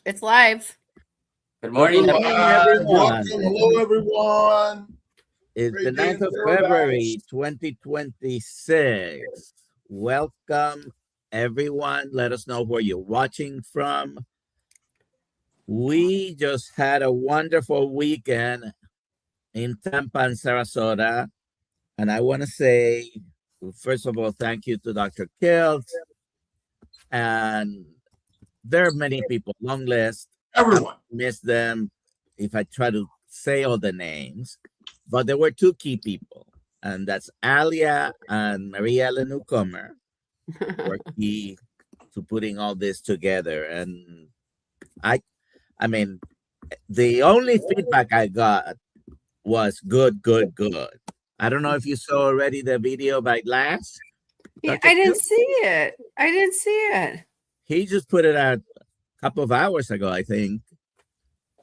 It's live. Good morning, everyone. Welcome. Hello, everyone. It's the 9th of February, 2026. Welcome, everyone. Let us know where you're watching from. We just had a wonderful weekend in Tampa and Sarasota. And I want to say, first of all, thank you to Dr. Kiltz. And there are many people, long list. Everyone. I miss them if I try to say all the names. But there were two key people, and that's Alia and Maria the newcomer were key to putting all this together. And I mean, the only feedback I got was good. I don't know if you saw already the video by Lash. Yeah, I didn't see it. He just put it out a couple of hours ago, I think.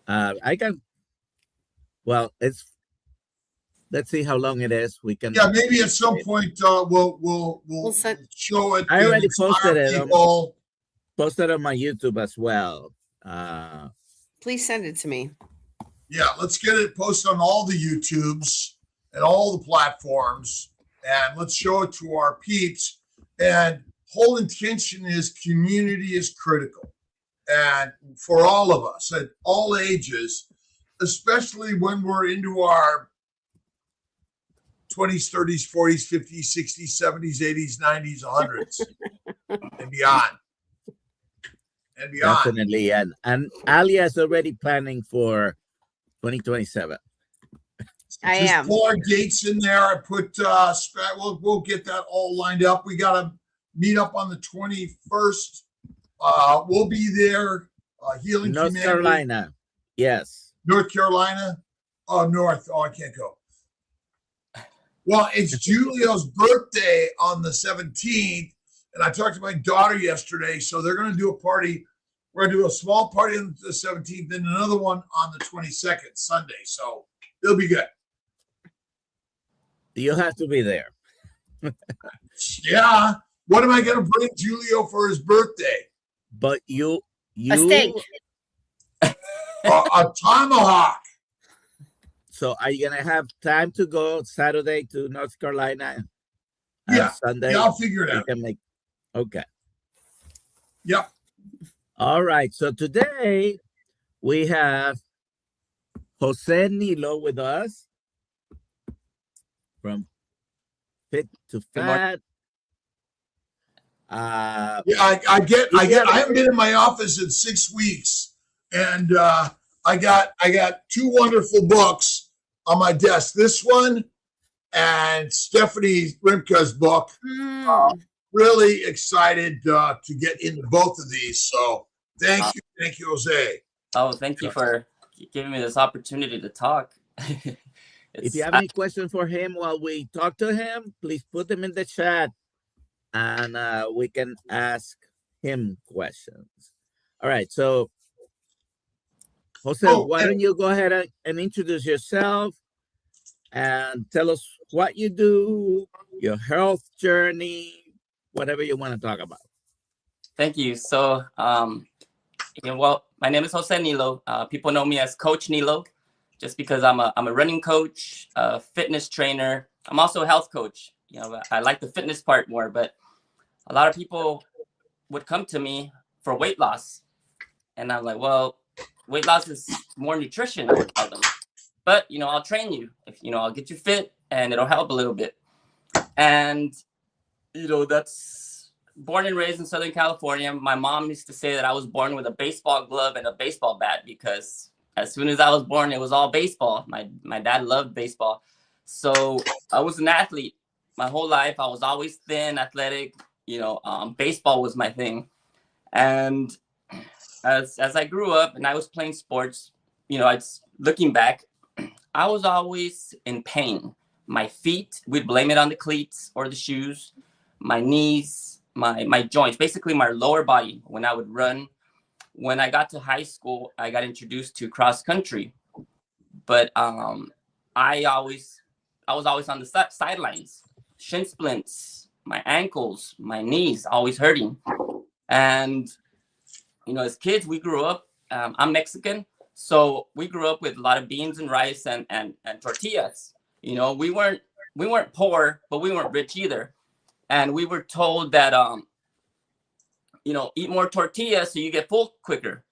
Let's see how long it is. We can. Yeah, maybe at some point we'll show it. I already posted it. Posted on my YouTube as well. Please send it to me. Yeah, let's get it posted on all the YouTubes and all the platforms, and let's show it to our peeps. And whole intention is community is critical, and for all of us at all ages, especially when we're into our 20s, 30s, 40s, 50s, 60s, 70s, 80s, 90s, 100s, and beyond. Definitely. And Alia is already planning for 2027. I am. Pull our dates in there. I put, we'll get that all lined up. We got to meet up on the 21st. We'll be there. Healing North Humanity. Carolina. Yes. North Carolina. Oh, North. Oh, I can't go. Well, it's Julio's birthday on the 17th, and I talked to my daughter yesterday, so they're going to do a party. We're going to do a small party on the 17th and another one on the 22nd, Sunday, so it'll be good. You'll have to be there. Yeah. What am I going to bring Julio for his birthday? But you a steak. A tomahawk. So are you gonna have time to go Saturday to North Carolina? Yeah. Sunday. Yeah, I'll figure it out. Okay. Yep. All right. So today we have Jose Nilo with us from Fit to Fat. I haven't been in my office in 6 weeks, and I got two wonderful books on my desk. This one and Stephanie Rimka's book. Really excited to get into both of these. So thank you, Jose. Oh, thank you for giving me this opportunity to talk. If you have any questions for him while we talk to him, please put them in the chat, and we can ask him questions. All right, so Jose, why don't you go ahead and introduce yourself and tell us what you do, your health journey, whatever you want to talk about. Thank you. So, my name is Jose Nilo. People know me as Coach Nilo, just because I'm a running coach, a fitness trainer. I'm also a health coach. I like the fitness part more, but a lot of people would come to me for weight loss, and I'm like, well, weight loss is more nutrition, I would tell them. But, I'll train you. I'll get you fit and it'll help a little bit. And, that's born and raised in Southern California. My mom used to say that I was born with a baseball glove and a baseball bat, because as soon as I was born, it was all baseball. My dad loved baseball. So I was an athlete my whole life. I was always thin, athletic. Baseball was my thing. And as I grew up and I was playing sports, looking back, I was always in pain. My feet, we'd blame it on the cleats or the shoes. My knees, my joints, basically my lower body when I would run. When I got to high school, I got introduced to cross country. But I was always on the sidelines. Shin splints, my ankles, my knees always hurting. And as kids, we grew up I'm Mexican, so we grew up with a lot of beans and rice and tortillas. You know, we weren't poor, but we weren't rich either. And we were told that you know, eat more tortillas so you get full quicker.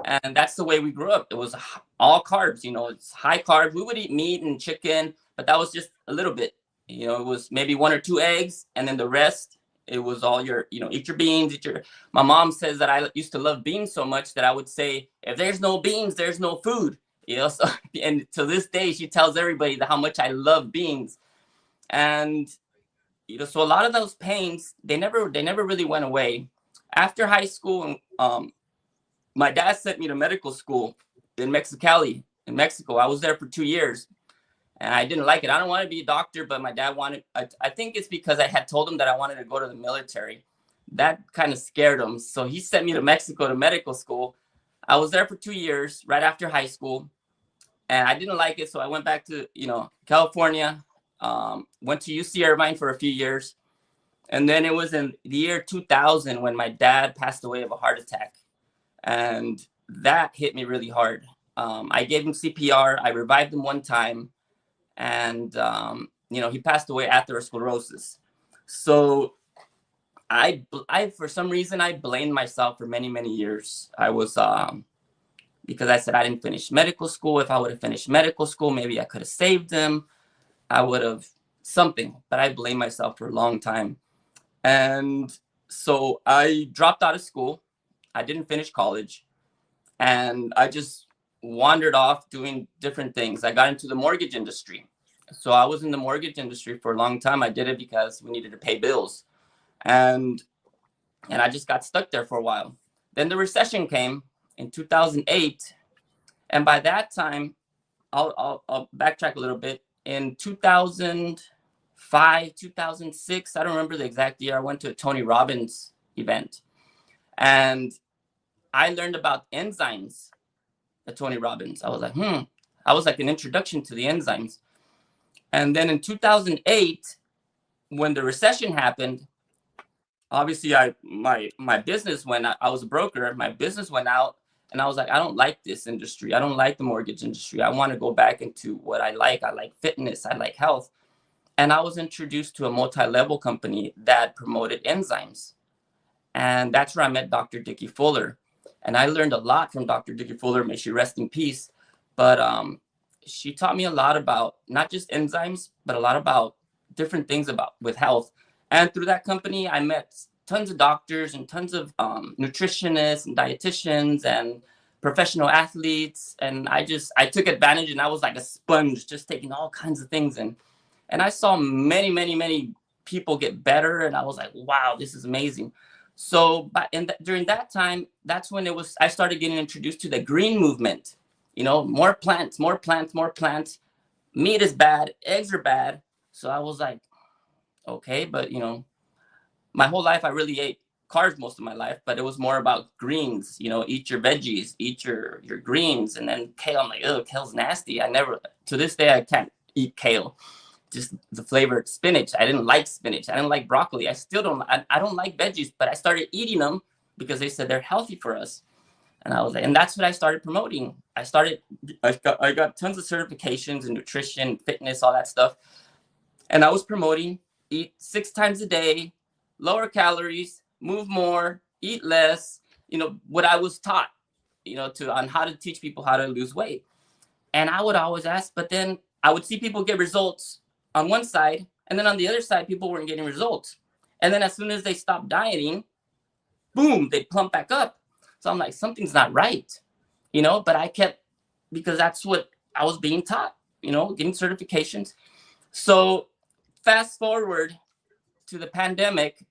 And that's the way we grew up. It was all carbs, you know, it's high carbs. We would eat meat and chicken, but that was just a little bit. You know, it was maybe 1 or 2 eggs, and then the rest, it was all your, you know, eat your beans, eat your. My mom says that I used to love beans so much that I would say, if there's no beans, there's no food. You know, so, and to this day, she tells everybody how much I love beans. And, you know, so a lot of those pains, they never really went away. After high school, my dad sent me to medical school in Mexicali, in Mexico. I was there for 2 years, and I didn't like it. I don't want to be a doctor, but my dad wanted. I think it's because I had told him that I wanted to go to the military. That kind of scared him, so he sent me to Mexico to medical school. I was there for 2 years, right after high school, and I didn't like it, so I went back to, you know, California. Went to UC Irvine for a few years, and then it was in the year 2000 when my dad passed away of a heart attack. And that hit me really hard. I gave him CPR. I revived him one time. And, you know, he passed away atherosclerosis. So I, for some reason, I blamed myself for many, many years. I was, because I said I didn't finish medical school. If I would have finished medical school, maybe I could have saved him. I would have something. But I blamed myself for a long time. And so I dropped out of school. I didn't finish college, and I just wandered off doing different things. I got into the mortgage industry. So I was in the mortgage industry for a long time. I did it because we needed to pay bills. And I just got stuck there for a while. Then the recession came in 2008. And by that time, I'll backtrack a little bit. In 2005, 2006, I don't remember the exact year, I went to a Tony Robbins event. And I learned about enzymes at Tony Robbins. I was like, I was like an introduction to the enzymes. And then in 2008, when the recession happened, obviously my business went out. I was a broker. My business went out, and I was like, I don't like this industry. I don't like the mortgage industry. I want to go back into what I like. I like fitness. I like health. And I was introduced to a multi-level company that promoted enzymes. And that's where I met Dr. Dickie Fuller. And I learned a lot from Dr. Dickie Fuller, may she rest in peace. But she taught me a lot about not just enzymes, but a lot about different things with health. And through that company, I met tons of doctors and tons of nutritionists and dietitians and professional athletes. And I took advantage, and I was like a sponge, just taking all kinds of things in. And I saw many, many, many people get better. And I was like, wow, this is amazing. So during that time, that's when I started getting introduced to the green movement. You know, more plants, more plants, more plants. Meat is bad. Eggs are bad. So I was like, okay, but, you know, my whole life, I really ate carbs most of my life, but it was more about greens. You know, eat your veggies, eat your greens. And then kale, I'm like, oh, kale's nasty. To this day, I can't eat kale. Just the flavored spinach. I didn't like spinach. I didn't like broccoli. I still don't. I don't like veggies, but I started eating them because they said they're healthy for us. And I was like, and that's what I started promoting. I got tons of certifications in nutrition, fitness, all that stuff. And I was promoting, eat 6 times a day, lower calories, move more, eat less, you know, what I was taught, you know, on how to teach people how to lose weight. And I would always ask, but then I would see people get results on one side, and then on the other side, people weren't getting results. And then as soon as they stopped dieting, boom, they plump back up. So I'm like, something's not right, you know, but I kept, because that's what I was being taught, you know, getting certifications. So fast forward to the pandemic,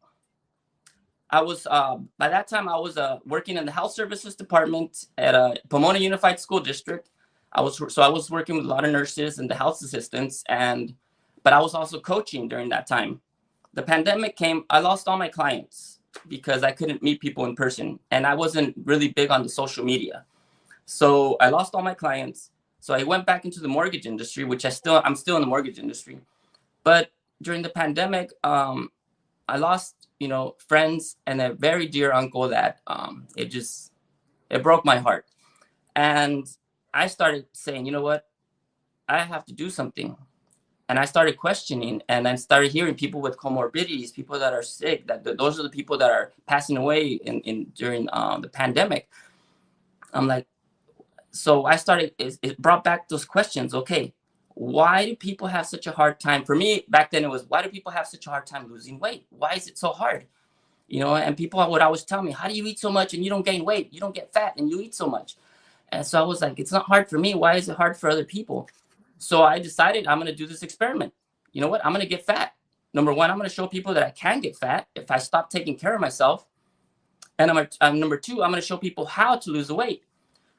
I was, by that time, I was working in the health services department at Pomona Unified School District. I was working with a lot of nurses and the health assistants, but I was also coaching during that time. The pandemic came, I lost all my clients because I couldn't meet people in person, and I wasn't really big on the social media. So I lost all my clients. So I went back into the mortgage industry, which I'm still in the mortgage industry. But during the pandemic, I lost, you know, friends and a very dear uncle that it broke my heart. And I started saying, you know what? I have to do something. And I started questioning, and I started hearing people with comorbidities, people that are sick, those are the people that are passing away during the pandemic. I'm like, so I started, it brought back those questions. Okay, why do people have such a hard time? For me, back then it was, why do people have such a hard time losing weight? Why is it so hard? You know, and people would always tell me, how do you eat so much and you don't gain weight? You don't get fat and you eat so much. And so I was like, it's not hard for me. Why is it hard for other people? So I decided I'm going to do this experiment. You know what? I'm going to get fat. Number one, I'm going to show people that I can get fat if I stop taking care of myself. And number two, I'm going to show people how to lose the weight.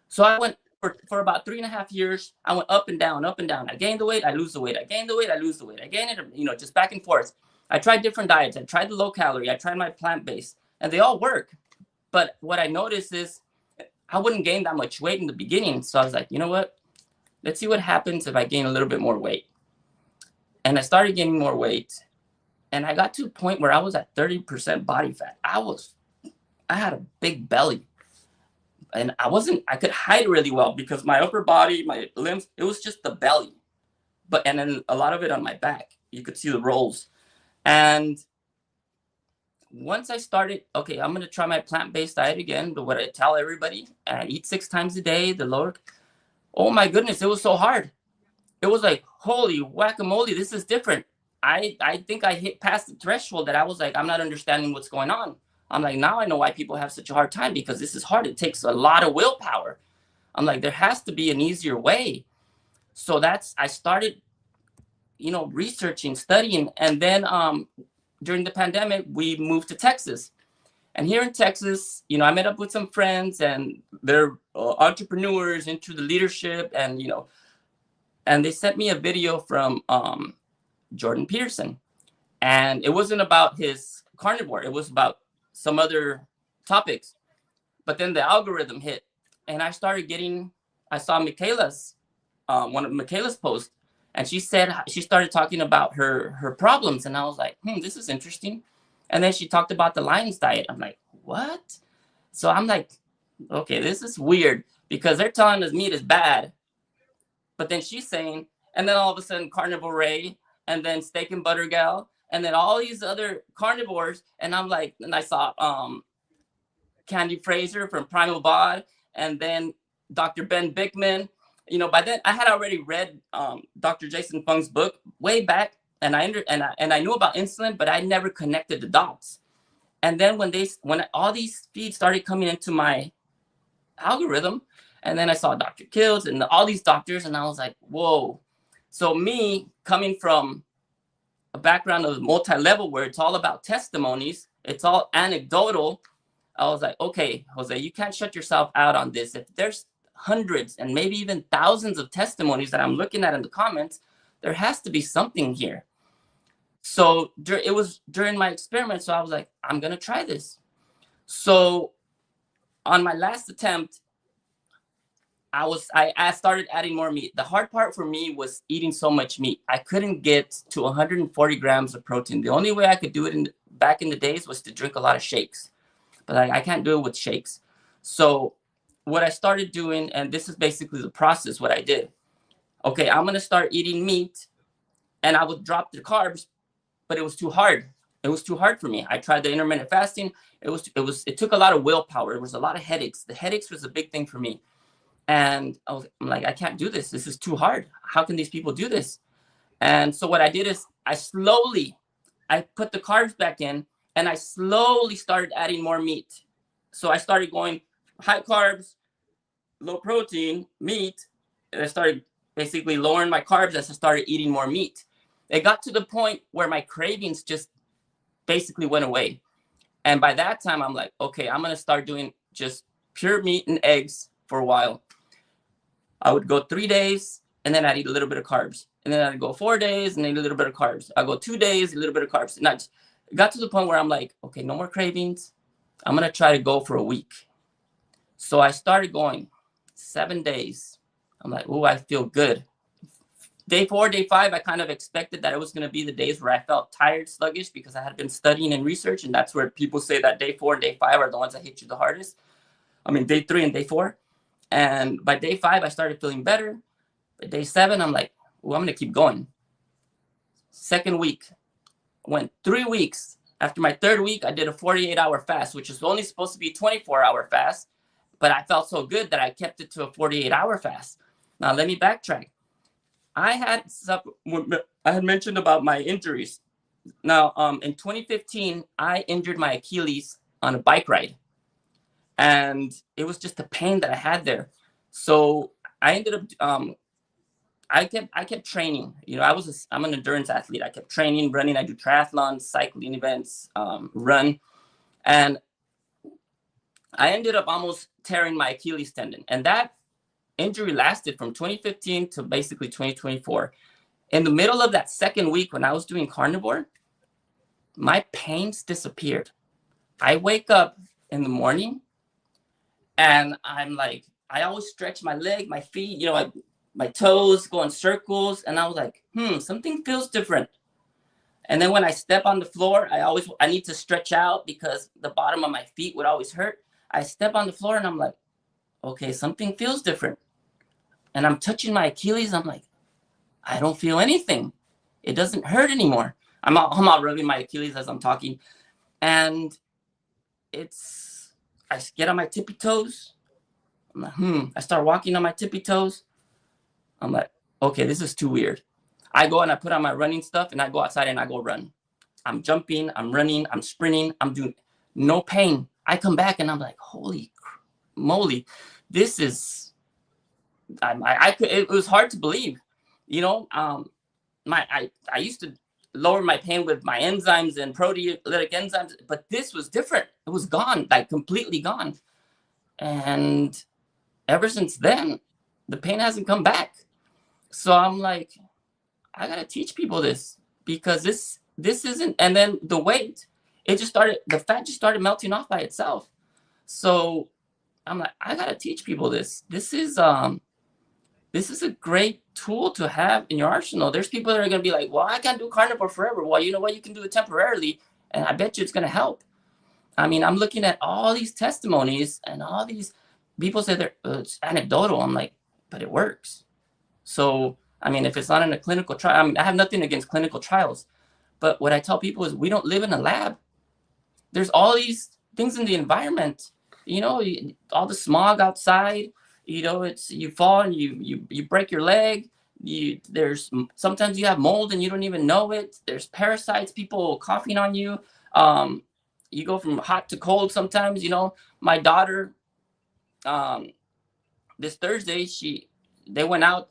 So I went for about 3.5 years. I went up and down, up and down. I gained the weight, I lose the weight. I gained the weight, I lose the weight. I gained it, you know, just back and forth. I tried different diets. I tried the low calorie. I tried my plant-based, and they all work. But what I noticed is I wouldn't gain that much weight in the beginning. So I was like, you know what? Let's see what happens if I gain a little bit more weight. And I started gaining more weight. And I got to a point where I was at 30% body fat. I had a big belly. And I could hide really well because my upper body, my limbs, it was just the belly. And then a lot of it on my back. You could see the rolls. And once I started, okay, I'm going to try my plant-based diet again. But what I tell everybody, I eat 6 times a day, the lower. Oh my goodness, it was so hard. It was like, holy whack-a-mole, this is different. I think I hit past the threshold that I was like, I'm not understanding what's going on. I'm like, now I know why people have such a hard time, because this is hard. It takes a lot of willpower. I'm like, there has to be an easier way. So I started, you know, researching, studying. And then during the pandemic, we moved to Texas. And here in Texas, you know, I met up with some friends, and they're entrepreneurs into the leadership, and, you know, and they sent me a video from Jordan Peterson. And it wasn't about his carnivore. It was about some other topics. But then the algorithm hit, and I saw Michaela's, one of Michaela's posts, and she started talking about her problems. And I was like, this is interesting. And then she talked about the Lions diet. I'm like, what? So I'm like, okay, this is weird, because they're telling us meat is bad. But then she's saying, and then all of a sudden Carnivore Ray, and then Steak and Butter Gal, and then all these other carnivores. And I'm like, and I saw Candy Fraser from Primal Bod, and then Dr. Ben Bickman. You know, by then I had already read Dr. Jason Fung's book way back, and I knew about insulin, but I never connected the dots. And then when all these feeds started coming into my algorithm, and then I saw Dr. Kiltz and all these doctors, and I was like, whoa. So me coming from a background of multi-level where it's all about testimonies, it's all anecdotal, I was like, okay, Jose, you can't shut yourself out on this. If there's hundreds and maybe even thousands of testimonies that I'm looking at in the comments, there has to be something here. So it was during my experiment. So I was like, I'm going to try this. So on my last attempt, I started adding more meat. The hard part for me was eating so much meat. I couldn't get to 140 grams of protein. The only way I could do it back in the days was to drink a lot of shakes. But I can't do it with shakes. So what I started doing, and this is basically the process, what I did. Okay, I'm going to start eating meat, and I would drop the carbs, but it was too hard. It was too hard for me. I tried the intermittent fasting. It took a lot of willpower. There was a lot of headaches. The headaches was a big thing for me. And I'm like, I can't do this. This is too hard. How can these people do this? And so what I did is I put the carbs back in, and I slowly started adding more meat. So I started going high carbs, low protein, meat. And I started basically lowering my carbs as I started eating more meat. It got to the point where my cravings just basically went away. And by that time, I'm like, okay, I'm going to start doing just pure meat and eggs for a while. I would go 3 days, and then I'd eat a little bit of carbs. And then I'd go 4 days and eat a little bit of carbs. I'd go 2 days, a little bit of carbs. And I got to the point where I'm like, okay, no more cravings. I'm going to try to go for a week. So I started going 7 days. I'm like, oh, I feel good. Day 4, day 5, I kind of expected that it was going to be the days where I felt tired, sluggish, because I had been studying and research. And that's where people say that day 4 and day 5 are the ones that hit you the hardest. I mean, day 3 and day 4. And by day 5, I started feeling better. By day 7, I'm like, well, I'm going to keep going. Second week, went 3 weeks. After my 3rd week, I did a 48-hour fast, which is only supposed to be a 24-hour fast. But I felt so good that I kept it to a 48-hour fast. Now, let me backtrack. I had mentioned about my injuries. Now, in 2015, I injured my Achilles on a bike ride. And it was just the pain that I had there. So I ended up, I kept training. You know, I'm an endurance athlete. I kept training, running. I do triathlons, cycling events, run. And I ended up almost tearing my Achilles tendon. And that injury lasted from 2015 to basically 2024. In the middle of that 2nd week when I was doing carnivore, my pains disappeared. I wake up in the morning and I'm like, I always stretch my leg, my feet, you know, my toes go in circles. And I was like, something feels different. And then when I step on the floor, I need to stretch out because the bottom of my feet would always hurt. I step on the floor and I'm like, okay, something feels different. And I'm touching my Achilles. I'm like, I don't feel anything. It doesn't hurt anymore. I'm out rubbing my Achilles as I'm talking. And I get on my tippy toes. I'm like, I start walking on my tippy toes. I'm like, okay, this is too weird. I go and I put on my running stuff and I go outside and I go run. I'm jumping, I'm running, I'm sprinting, I'm doing no pain. I come back and I'm like, holy moly, this is, it was hard to believe, you know. I used to lower my pain with my enzymes and proteolytic enzymes, but this was different. It was gone, like completely gone. And ever since then, the pain hasn't come back. So I'm like, I gotta teach people this because this isn't. And then the weight, the fat just started melting off by itself. So I'm like, I gotta teach people this. This is a great tool to have in your arsenal. There's people that are going to be like, well, I can't do carnivore forever. Well, you know what? You can do it temporarily. And I bet you it's going to help. I mean, I'm looking at all these testimonies and all these people say it's anecdotal. I'm like, but it works. So, I mean, if it's not in a clinical trial, I mean, I have nothing against clinical trials. But what I tell people is we don't live in a lab. There's all these things in the environment, you know, all the smog outside. You know, you fall and you break your leg. Sometimes you have mold and you don't even know it. There's parasites, people coughing on you. You go from hot to cold sometimes. You know, my daughter, this Thursday, they went out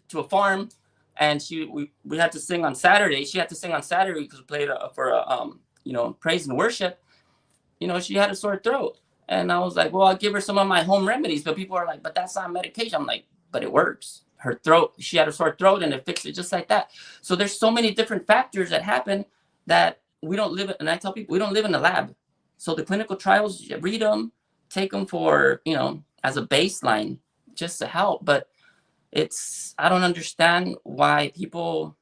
to a farm, and we had to sing on Saturday. She had to sing on Saturday because we played for praise and worship. You know, she had a sore throat. And I was like, well, I'll give her some of my home remedies. But people are like, but that's not medication. I'm like, but it works. Her throat, she had a sore throat and it fixed it just like that. So there's so many different factors that happen that we don't live in. And I tell people we don't live in a lab. So the clinical trials, you read them, take them for, you know, as a baseline just to help. But I don't understand why people,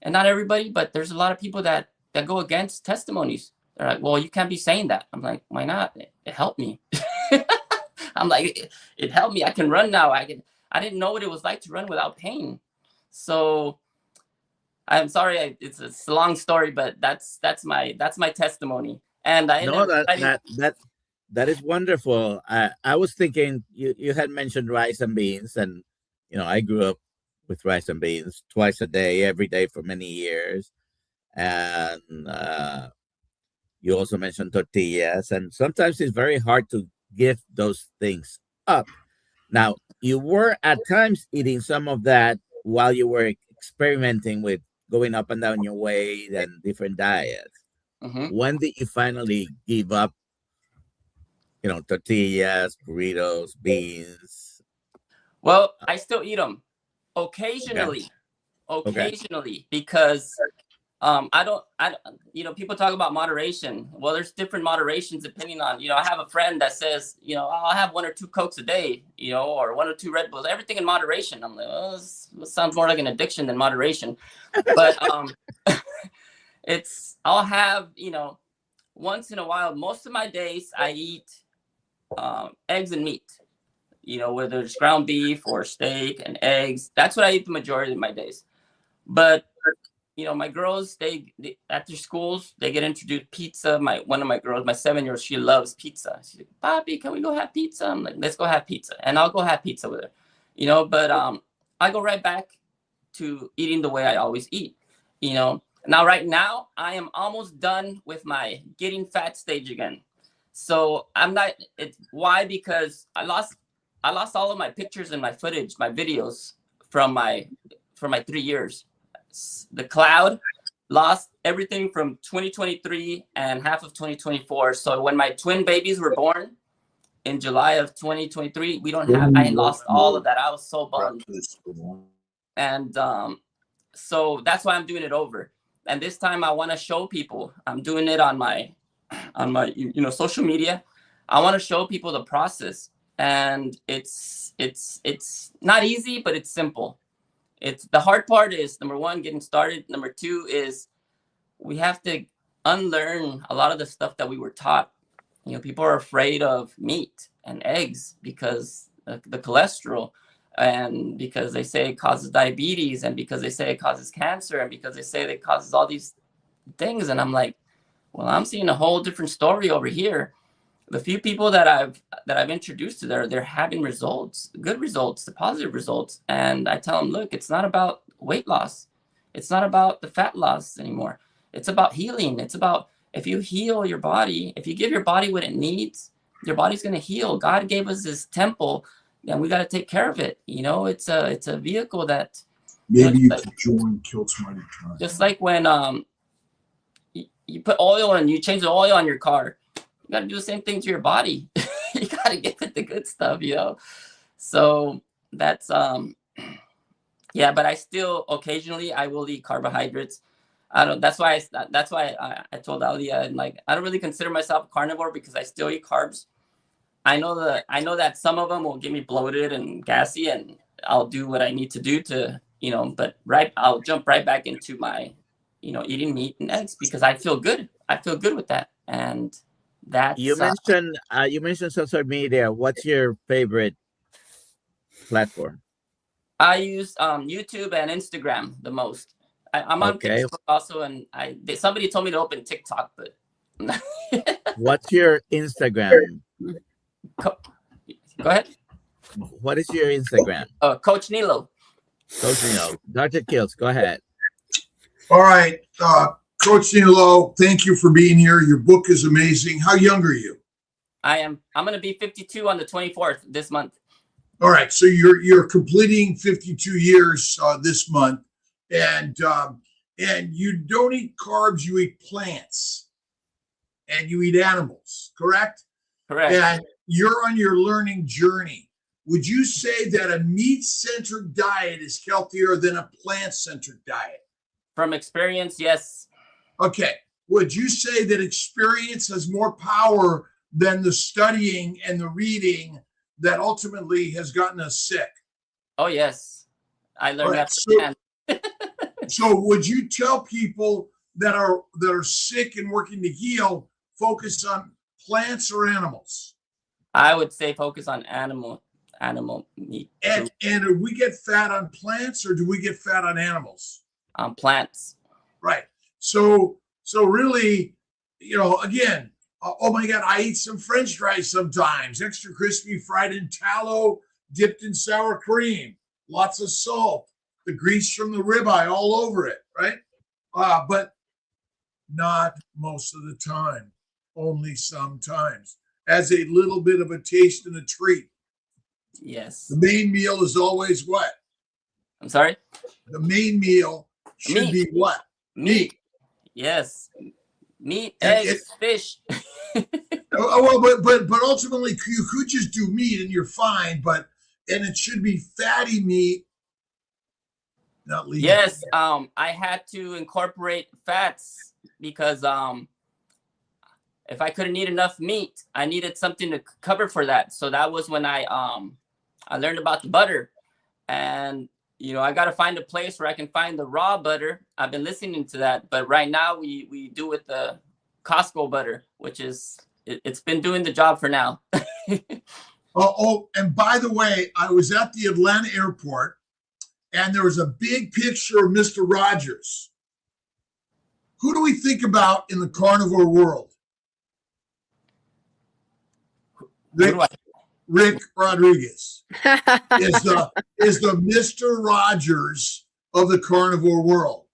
and not everybody, but there's a lot of people that go against testimonies. They're like, well, you can't be saying that. I'm like, why not? It helped me. I'm like, it helped me. I can run now. I didn't know what it was like to run without pain. So I'm sorry. It's a long story, but that's my testimony. And that is wonderful. I was thinking you had mentioned rice and beans, and you know, I grew up with rice and beans twice a day, every day for many years. And you also mentioned tortillas, and sometimes it's very hard to give those things up. Now, you were at times eating some of that while you were experimenting with going up and down your weight and different diets. Mm-hmm. When did you finally give up, you know, tortillas, burritos, beans? Well, I still eat them occasionally, because I don't, you know, people talk about moderation. Well, there's different moderations depending on, you know, I have a friend that says, you know, I'll have 1 or 2 Cokes a day, you know, or 1 or 2 Red Bulls, everything in moderation. I'm like, oh, this sounds more like an addiction than moderation. But I'll have, you know, once in a while, most of my days I eat eggs and meat. you know, whether it's ground beef or steak and eggs. That's what I eat the majority of my days. But you know, my girls, they after schools, they get introduced pizza. One of my girls, my 7-year-old, she loves pizza. She's like, Bobby, can we go have pizza? I'm like, let's go have pizza. And I'll go have pizza with her, you know, but I go right back to eating the way I always eat, you know. Now, right now, I am almost done with my getting fat stage again. So I'm not, why? Because I lost all of my pictures and my footage, my videos from my 3 years. The cloud lost everything from 2023 and half of 2024. So when my twin babies were born in July of 2023, I lost all of that. I was so bummed. And so that's why I'm doing it over. And this time I want to show people. I'm doing it on my you know, social media. I want to show people the process. And it's not easy, but it's simple. It's the hard part is, number one, getting started. Number two is we have to unlearn a lot of the stuff that we were taught. You know, people are afraid of meat and eggs because the cholesterol, and because they say it causes diabetes, and because they say it causes cancer, and because they say it causes all these things. And I'm like, well, I'm seeing a whole different story over here. The few people that I've introduced to they're having results, good results, the positive results. And I tell them, look, it's not about weight loss. It's not about the fat loss anymore. It's about healing. It's about, if you heal your body, if you give your body what it needs, your body's going to heal. God gave us this temple and we got to take care of it. You know, it's a vehicle that maybe you could join Kiltz Mighty Tribe. Just like when you put oil and you change the oil on your car. You got to do the same thing to your body. You got to give it the good stuff, you know? So that's, yeah, but I still, occasionally I will eat carbohydrates. That's why I told Alia, and like, I don't really consider myself a carnivore because I still eat carbs. I know that some of them will get me bloated and gassy, and I'll do what I need to do to, you know, but I'll jump right back into my, you know, eating meat and eggs because I feel good. I feel good with that. And that's, you mentioned social media. What's your favorite platform? I use YouTube and Instagram the most. I'm on Facebook also, and somebody told me to open TikTok, but what's your Instagram? Go ahead. What is your Instagram? Coach Nilo. Coach Nilo. Dr. Kiltz, go ahead. All right. Coach Nilo, thank you for being here. Your book is amazing. How young are you? I'm going to be 52 on the 24th this month. All right. So you're completing 52 years this month, and you don't eat carbs, you eat plants, and you eat animals, correct? Correct. And you're on your learning journey. Would you say that a meat-centered diet is healthier than a plant-centered diet? From experience, yes. Okay. Would you say that experience has more power than the studying and the reading that ultimately has gotten us sick? Oh, yes. I learned that. So would you tell people that are sick and working to heal, focus on plants or animals? I would say focus on animal meat. And do we get fat on plants or do we get fat on animals? On plants. Right. So really, you know, again, oh my God, I eat some French fries sometimes, extra crispy, fried in tallow, dipped in sour cream, lots of salt, the grease from the ribeye all over it, right? But not most of the time, only sometimes, as a little bit of a taste and a treat. Yes. The main meal is always what? I'm sorry? The main meal should be what? Meat. Yes. Meat, eggs, fish. Well, but ultimately you could just do meat and you're fine, and it should be fatty meat, not lean. Yes, I had to incorporate fats because if I couldn't eat enough meat, I needed something to cover for that. So that was when I learned about the butter, and you know, I got to find a place where I can find the raw butter. I've been listening to that, but right now we do with the Costco butter, which is it's been doing the job for now. Oh, and by the way, I was at the Atlanta airport, and there was a big picture of Mr. Rogers. Who do we think about in the carnivore world? Rick Rodriguez is the Mr. Rogers of the carnivore world.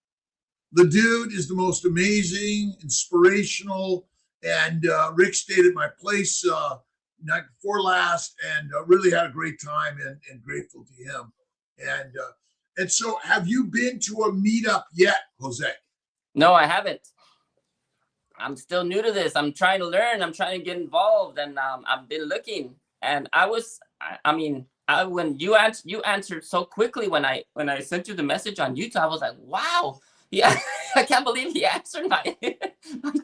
The dude is the most amazing, inspirational, and Rick stayed at my place night before last, and really had a great time, and grateful to him. And so, have you been to a meetup yet, Jose? No, I haven't. I'm still new to this. I'm trying to learn. I'm trying to get involved, and I've been looking. And when you answered so quickly when I sent you the message on YouTube, I was like, wow, yeah, I can't believe he answered my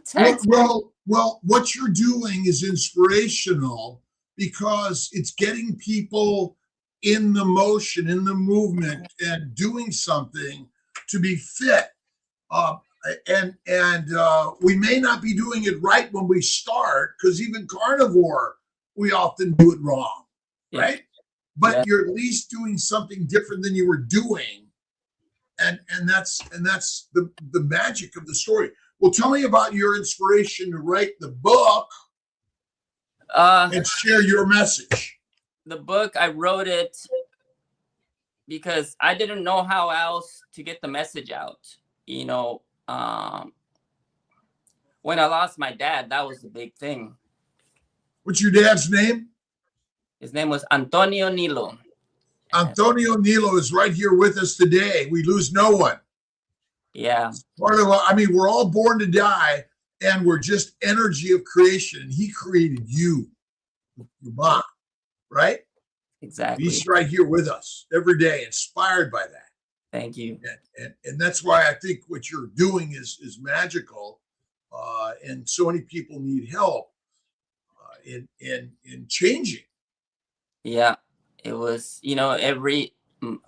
text. Well, what you're doing is inspirational because it's getting people in the motion, in the movement, and doing something to be fit. And we may not be doing it right when we start, because even carnivore, we often do it wrong, right? But you're at least doing something different than you were doing, and that's the magic of the story. Well, tell me about your inspiration to write the book and share your message. The book, I wrote it because I didn't know how else to get the message out. You know, when I lost my dad, that was the big thing. What's your dad's name? His name was Antonio Nilo. Antonio Nilo is right here with us today. We lose no one. Yeah. We're all born to die, and we're just energy of creation. And he created you, your mom, right? Exactly. He's right here with us every day, inspired by that. Thank you. And that's why I think what you're doing is magical. And so many people need help in changing. Yeah, it was,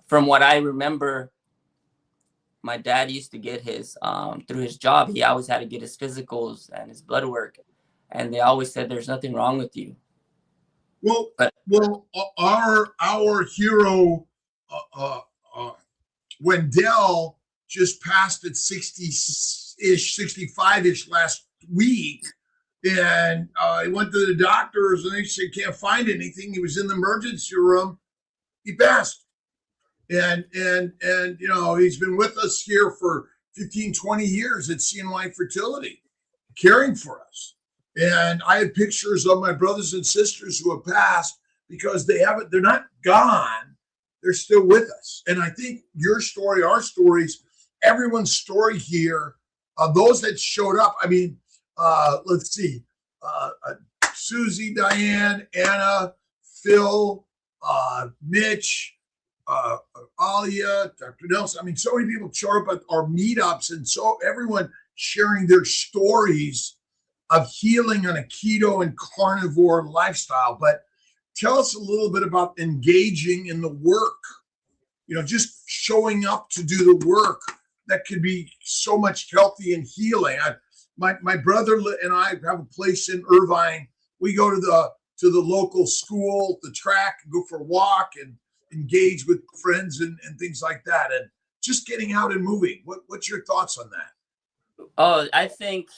from what I remember, my dad used to get his, through his job, he always had to get his physicals and his blood work. And they always said, there's nothing wrong with you. Well, our hero, Wendell, just passed at 60-ish, 65-ish last week. And he went to the doctors, and they said, can't find anything. He was in the emergency room. He passed. And he's been with us here for 15, 20 years at CNY Fertility, caring for us. And I have pictures of my brothers and sisters who have passed because they're not gone. They're still with us. And I think your story, our stories, everyone's story here, those that showed up, let's see, Susie, Diane, Anna, Phil, Mitch, Alia, Dr. Nelson. So many people show up at our meetups, and so everyone sharing their stories of healing on a keto and carnivore lifestyle. But tell us a little bit about engaging in the work, just showing up to do the work that could be so much healthy and healing. My brother and I have a place in Irvine. We go to the local school, the track, go for a walk and engage with friends and things like that. And just getting out and moving. What's your thoughts on that? Oh, I think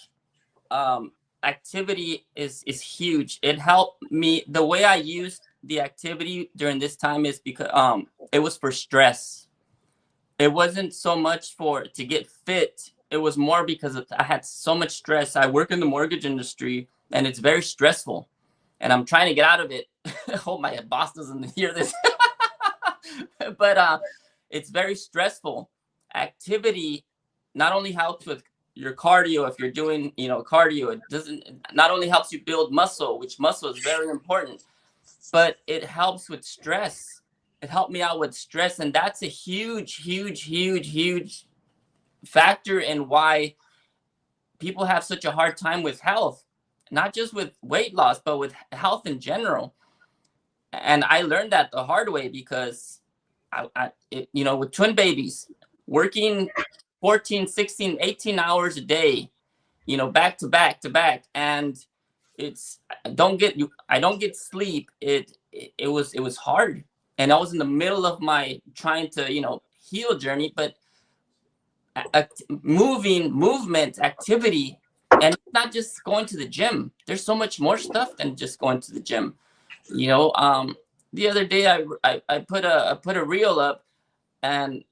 activity is huge. It helped me. The way I used the activity during this time is because it was for stress. It wasn't so much to get fit. It was more because I had so much stress. I work in the mortgage industry, and it's very stressful, and I'm trying to get out of it. I hope my boss doesn't hear this. But it's very stressful. Activity not only helps with your cardio. If you're doing, cardio, not only helps you build muscle, which muscle is very important, but it helps with stress. It helped me out with stress. And that's a huge, huge, huge, huge factor in why people have such a hard time with health, not just with weight loss, but with health in general. And I learned that the hard way because with twin babies, working 14, 16, 18 hours a day, back to back to back. And I don't get sleep. it was hard, and I was in the middle of my trying to, heal journey, but movement, activity, and it's not just going to the gym. There's so much more stuff than just going to the gym. The other day I put a reel up, and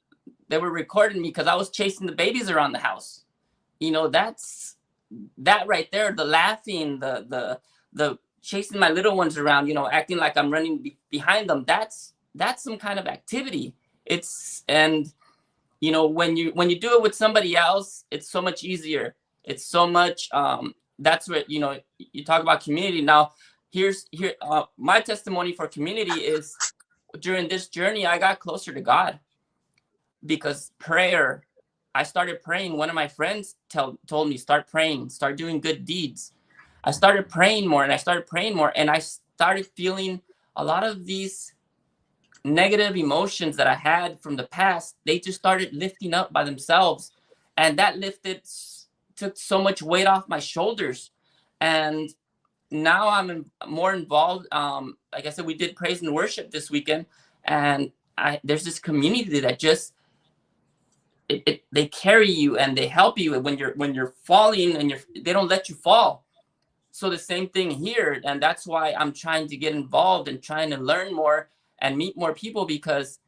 they were recording me because I was chasing the babies around the house. That's that right there. The laughing, the chasing my little ones around, acting like I'm running behind them. That's some kind of activity. When you do it with somebody else, it's so much easier. It's so much. That's what you talk about community. Now, my testimony for community is during this journey, I got closer to God because prayer. I started praying. One of my friends told me, start praying, start doing good deeds. I started praying more, and I started feeling a lot of these negative emotions that I had from the past. They just started lifting up by themselves, and that took so much weight off my shoulders. And now I'm more involved. Like I said, we did praise and worship this weekend, and there's this community that just they carry you and they help you when you're falling, and they don't let you fall. So the same thing here, and that's why I'm trying to get involved and trying to learn more and meet more people, because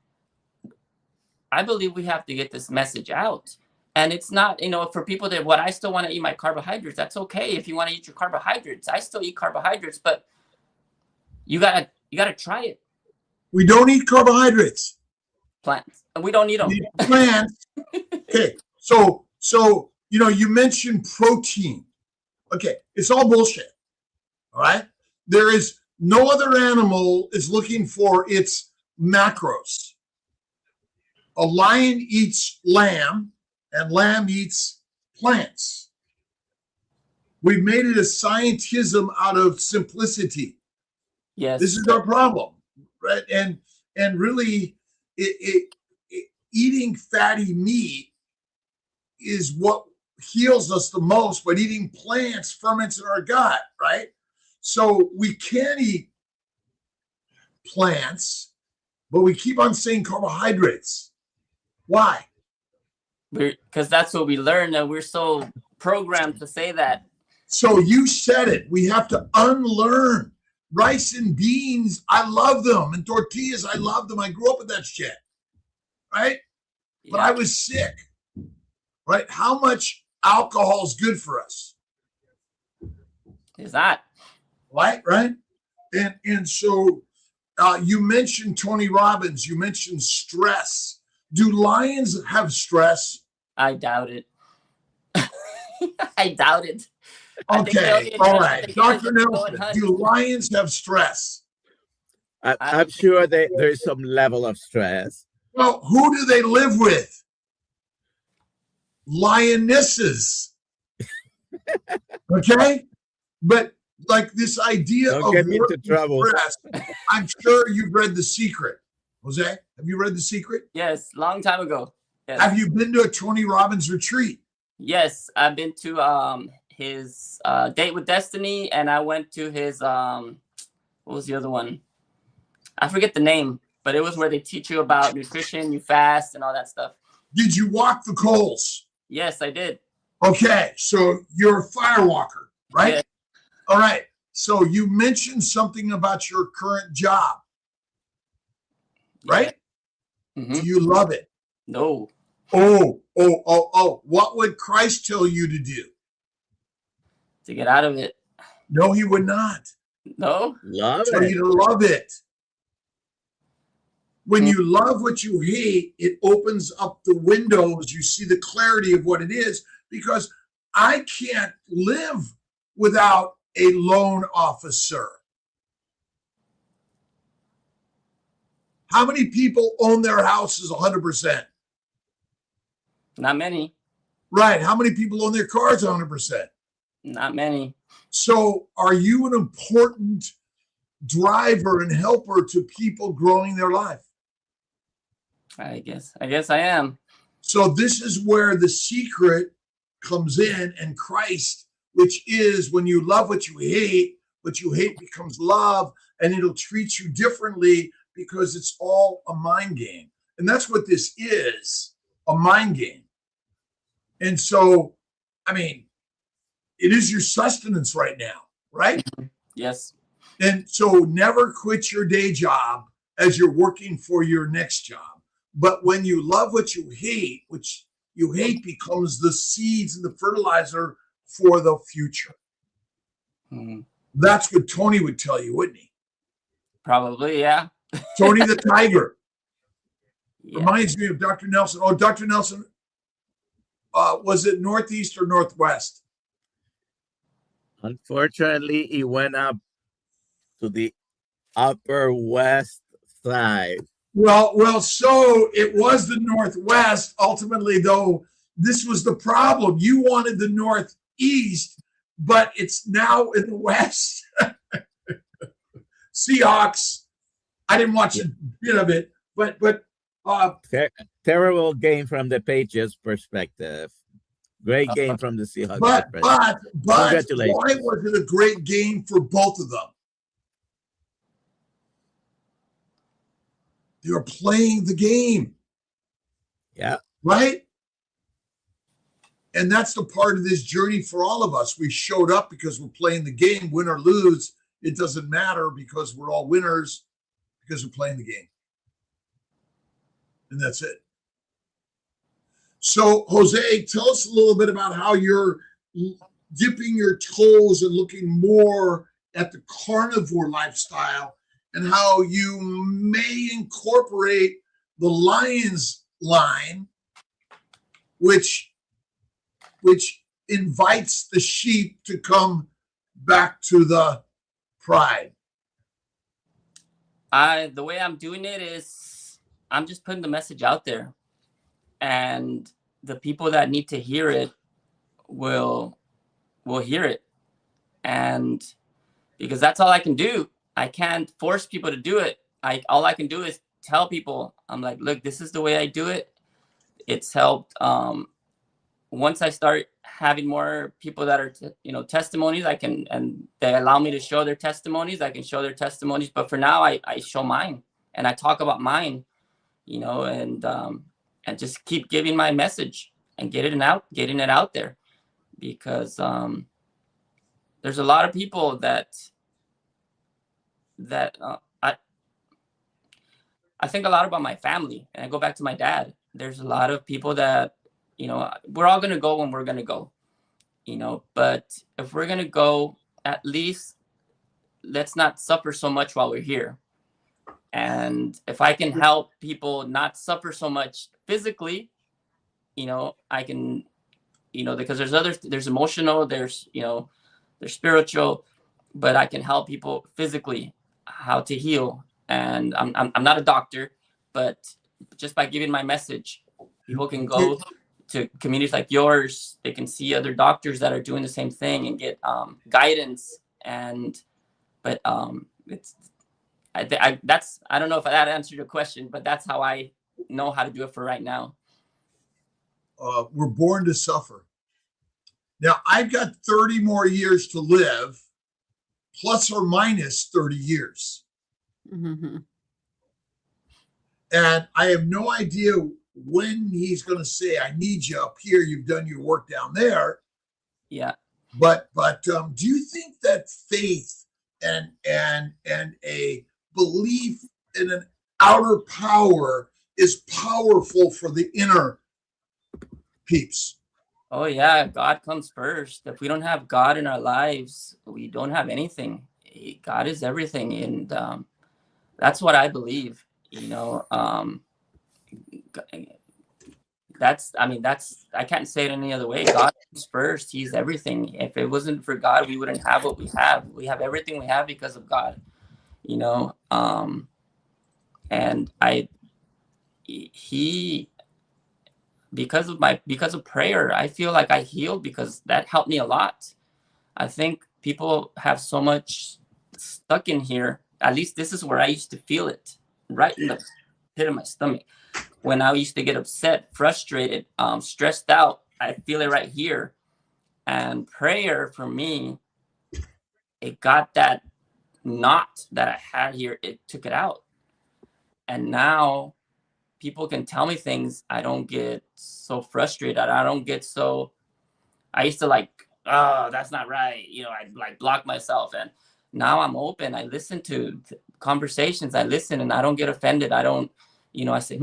I believe we have to get this message out. And it's not, for people that I still want to eat my carbohydrates. That's okay. If you want to eat your carbohydrates, I still eat carbohydrates, but you gotta try it. We don't eat carbohydrates. Plants, and we don't need them. We eat plants. Okay, so you mentioned protein. Okay, it's all bullshit. All right, there is no other animal is looking for its macros. A lion eats lamb, and lamb eats plants. We've made it a scientism out of simplicity. Yes, this is our problem, right? And really, eating fatty meat is what heals us the most, but eating plants ferments in our gut, right? So we can eat plants, but we keep on saying carbohydrates. Why? Because that's what we learned, and we're so programmed to say that. So you said it. We have to unlearn. Rice and beans, I love them. And tortillas, I love them. I grew up with that shit, right? Yeah. But I was sick, right? How much alcohol is good for us? Is that? Right? And so you mentioned Tony Robbins. You mentioned stress. Do lions have stress? I doubt it. I doubt it. Okay, all right. Dr. Nelson, do lions have stress? I'm sure there's some level of stress. Well, who do they live with? Lionesses. Okay? But like this idea Don't get me into trouble. Stress, I'm sure you've read The Secret. Jose, have you read The Secret? Yes, long time ago. Yes. Have you been to a Tony Robbins retreat? Yes, I've been to his Date with Destiny, and I went to his what was the other one? I forget the name, but it was where they teach you about nutrition, you fast, and all that stuff. Did you walk the coals? Yes, I did. Okay, so you're a fire walker, right? Yes. All right. So you mentioned something about your current job, right? Yeah. Mm-hmm. Do you love it? No. Oh. What would Christ tell you to do? To get out of it. No, he would not. No? Love tell you to love it. When you love what you hate, it opens up the windows. You see the clarity of what it is, because I can't live without a loan officer. How many people own their houses 100%? Not many. Right. How many people own their cars 100%? Not many. So are you an important driver and helper to people growing their life? I guess I am. So this is where the secret comes in, and Christ, which is when you love what you hate, what you hate becomes love, and it'll treat you differently because it's all a mind game. And that's what this is, a mind game. And so, I mean, it is your sustenance right now, right? Yes. And so never quit your day job as you're working for your next job. But when you love what you hate, which you hate becomes the seeds and the fertilizer for the future. Mm-hmm. That's what Tony would tell you, wouldn't he? Probably, yeah. Tony the Tiger. Yeah. Reminds me of Dr. Nelson. Oh, Dr. Nelson, was it Northeast or Northwest? Unfortunately, he went up to the upper west side. Well, so it was the Northwest. Ultimately, though, this was the problem. You wanted the Northeast, but it's now in the West. Seahawks. I didn't watch a bit of it, but terrible game from the Patriots' perspective. Great game from the Seahawks. but Congratulations. why was it a great game for both of them? They were playing the game. Yeah. Right? And that's the part of this journey for all of us. We showed up because we're playing the game, win or lose. It doesn't matter because we're all winners because we're playing the game. And that's it. So, Jose, tell us a little bit about how you're dipping your toes and looking more at the carnivore lifestyle and how you may incorporate the Lions line, which invites the sheep to come back to the pride. The way I'm doing it is I'm just putting the message out there, and the people that need to hear it will hear it. And because that's all I can do. I can't force people to do it. All I can do is tell people, I'm like, look, this is the way I do it. It's helped. Once I start having more people that are, testimonies, and they allow me to show their testimonies, I can show their testimonies. But for now, I show mine and I talk about mine, and just keep giving my message and getting it out there, because there's a lot of people that I think a lot about my family, and I go back to my dad. There's a lot of people that, we're all going to go when we're going to go, but if we're going to go, at least let's not suffer so much while we're here. And if I can help people not suffer so much physically, I can, because there's emotional, there's spiritual, but I can help people physically how to heal. And I'm not a doctor, but just by giving my message, people can go to communities like yours. They can see other doctors that are doing the same thing and get guidance. But it's I don't know if that answered your question, but that's how I know how to do it for right now. We're born to suffer. Now I've got 30 more years to live, plus or minus 30 years. Mm-hmm. And I have no idea when he's going to say, I need you up here. You've done your work down there. Yeah. But do you think that faith and a belief in an outer power is powerful for the inner peeps? Oh yeah, God comes first. If we don't have God in our lives, we don't have anything. God is everything, and that's what I believe. I can't say it any other way. God comes first. He's everything. If it wasn't for God, we wouldn't have what we have. We have everything we have because of God. And because of prayer, I feel like I healed, because that helped me a lot. I think people have so much stuck in here. At least this is where I used to feel it, right in the pit of my stomach. When I used to get upset, frustrated, stressed out, I feel it right here. And prayer for me it got that knot that I had here, it took it out. And now people can tell me things. I don't get so frustrated. I don't get so, I used to like, oh, that's not right. You know, I like block myself. And now I'm open. I listen to conversations. I listen and I don't get offended. I don't, you know, I say,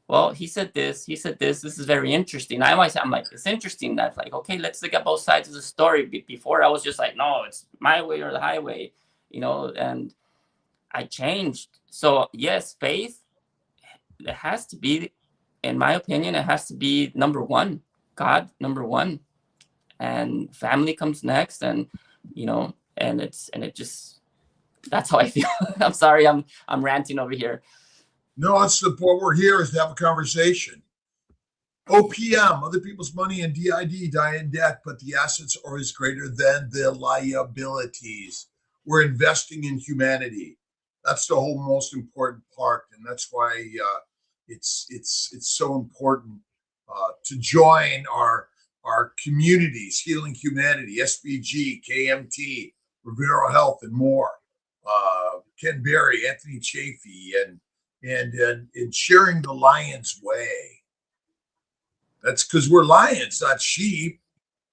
well, he said this, this is very interesting. I'm like, it's interesting. That's like, okay, let's look at both sides of the story. Before I was just like, no, it's my way or the highway, you know, and I changed. So yes, faith, it has to be, in my opinion, it has to be number one, God, number one, and family comes next. And, you know, and it just, that's how I feel. I'm sorry. I'm ranting over here. No, it's the point. We're here is to have a conversation. OPM, other people's money, and DID, die in debt, but the assets are always greater than the liabilities. We're investing in humanity. That's the whole most important part, and that's why it's so important to join our communities, Healing Humanity, SBG, KMT, Rivero Health, and more. Ken Berry, Anthony Chafee, and sharing the lion's way. That's because we're lions, not sheep,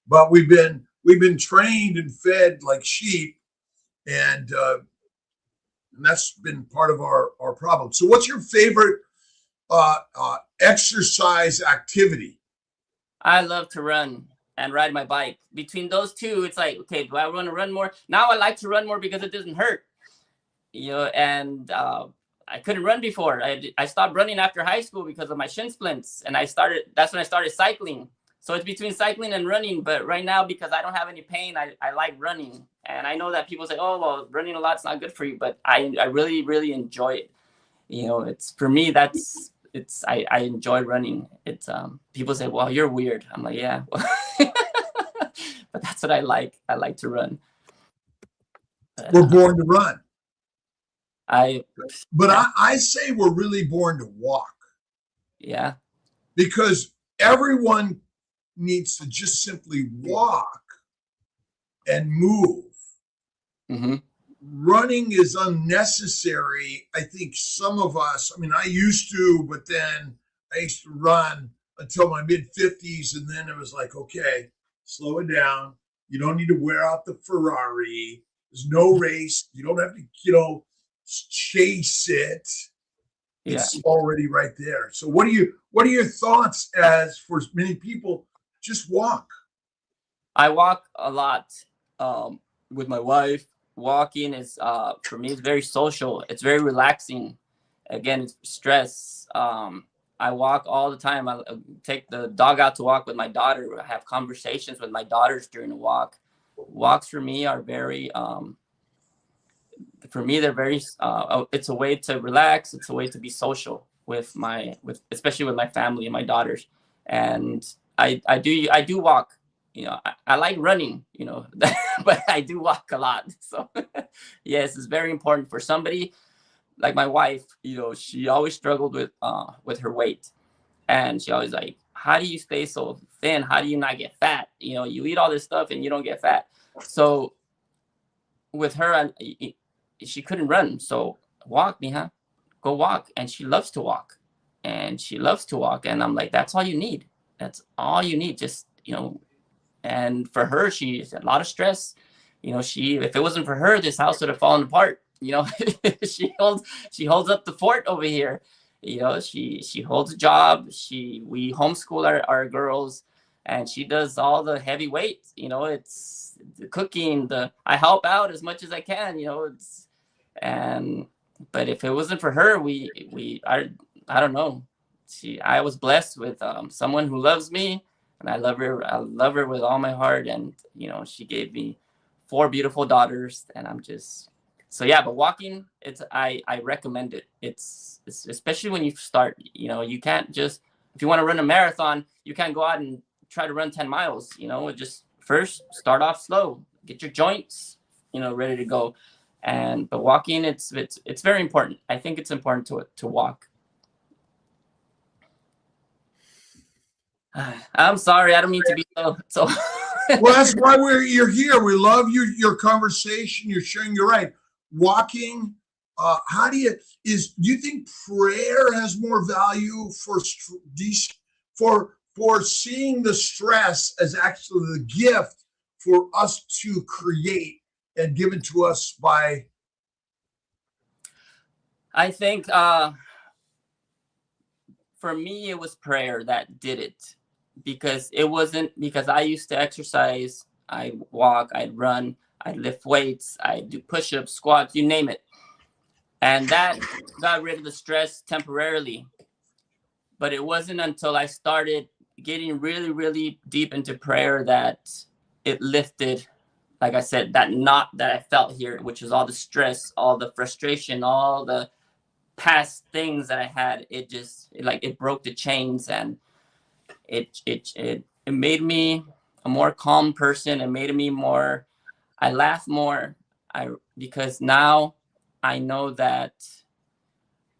but we've been trained and fed like sheep, and that's been part of our problem. So what's your favorite exercise activity? I love to run and ride my bike. Between those two, it's like, okay, do I want to run more? Now I like to run more because it doesn't hurt, you know, and I couldn't run before. I stopped running after high school because of my shin splints, and that's when I started cycling. So it's between cycling and running, but right now, because I don't have any pain, I like running. And I know that people say, oh, well, running a lot's not good for you, but I really, really enjoy it. You know, it's, for me, I enjoy running. It's, people say, well, you're weird. I'm like, yeah, but that's what I like. I like to run. But, We're born to run. But I say we're really born to walk. Yeah. Because everyone needs to just simply walk and move. Mm-hmm. Running is unnecessary. I think some of us, I mean, I used to, but then I used to run until my mid-50s, and then it was like, okay, slow it down. You don't need to wear out the Ferrari. There's no race. You don't have to, you know, chase it. It's already right there. So what are your thoughts as for many people just walk? I walk a lot with my wife. Walking is for me, it's very social. It's very relaxing. Again, it's stress. I walk all the time. I take the dog out to walk with my daughter. I have conversations with my daughters during the walk. Walks for me are very they're very it's a way to relax. It's a way to be social with especially with my family and my daughters. And I do walk. You know, I like running, you know, but I do walk a lot. So yes, it's very important for somebody like my wife. You know, she always struggled with her weight, and she always like, how do you stay so thin? How do you not get fat? You know, you eat all this stuff and you don't get fat. So with her, she couldn't run. So walk, mija, go walk. And she loves to walk, and I'm like, that's all you need. That's all you need. Just, you know. And for her, she's a lot of stress. You know, if it wasn't for her, this house would have fallen apart. You know, she holds up the fort over here. You know, she holds a job. We homeschool our girls, and she does all the heavy weight. You know, it's the cooking. I help out as much as I can. You know, but if it wasn't for her, I don't know. I was blessed with someone who loves me. And I love her with all my heart. And, you know, she gave me 4 beautiful daughters, and I'm just, so yeah, but walking, I recommend it. It's especially when you start, you know, you can't just, if you want to run a marathon, you can't go out and try to run 10 miles, you know, just first start off slow, get your joints, you know, ready to go. But walking, it's very important. I think it's important to walk. I'm sorry, I don't mean to be so Well, that's why you're here. We love your conversation. You're sharing. You're right. Walking. Do you think prayer has more value for seeing the stress as actually the gift for us to create and given to us by? I think for me, it was prayer that did it, because it wasn't because I used to exercise. I'd walk, I'd run, I'd lift weights, I'd do push-ups, squats, you name it. And that got rid of the stress temporarily. But it wasn't until I started getting really, really deep into prayer that it lifted, like I said, that knot that I felt here, which was all the stress, all the frustration, all the past things that I had. It broke the chains, and it made me a more calm person. It made me more, I laugh more. Because now I know that,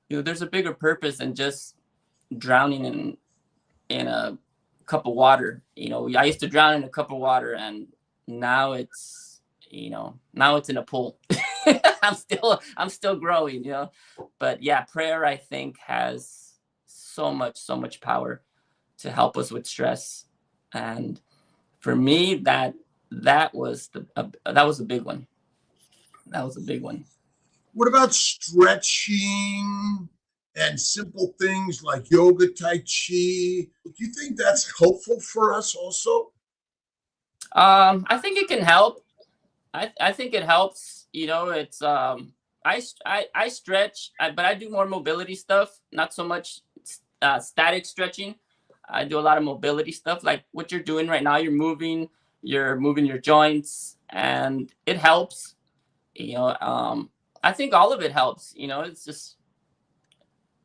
there's a bigger purpose than just drowning in a cup of water. I used to drown in a cup of water, and now it's in a pool. I'm still growing, but yeah, prayer, I think, has so much power to help us with stress. And for me, that was a big one. That was a big one. What about stretching and simple things like yoga, tai chi? Do you think that's helpful for us also? I think it can help. I think it helps. It's I stretch, but I do more mobility stuff, not so much static stretching. I do a lot of mobility stuff, like what you're doing right now. You're moving your joints, and it helps. I think all of it helps. It's just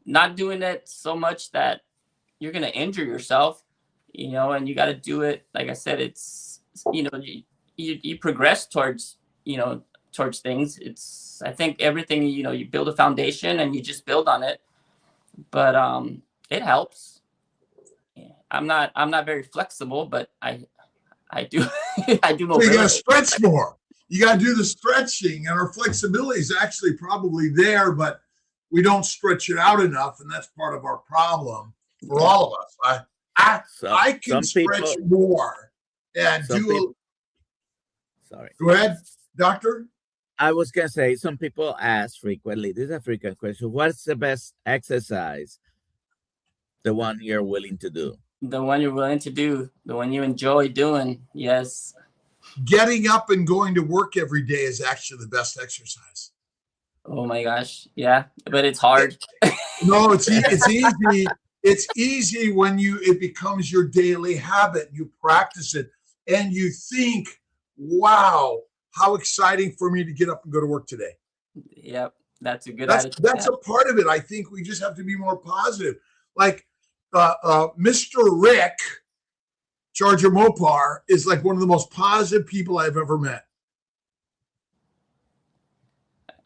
not doing it so much that you're gonna injure yourself. And you got to do it. Like I said, it's you progress towards things. I think everything, you build a foundation and you just build on it. But it helps. Yeah. I'm not very flexible, but I do I do mobility. So you got to stretch more. You got to do the stretching, and our flexibility is actually probably there, but we don't stretch it out enough, and that's part of our problem for all of us. I can stretch more and do. Sorry. Go ahead, doctor. I was going to say, some people ask frequently, this is a frequent question, what's the best exercise? The one you're willing to do. The one you're willing to do, the one you enjoy doing. Yes. Getting up and going to work every day is actually the best exercise. Oh my gosh. Yeah, but it's hard. No, it's easy. It's easy when it becomes your daily habit. You practice it and you think, wow, how exciting for me to get up and go to work today. Yep. That's a good attitude. That's a part of it. I think we just have to be more positive. Like Mr. Rick, Charger Mopar, is like one of the most positive people I've ever met.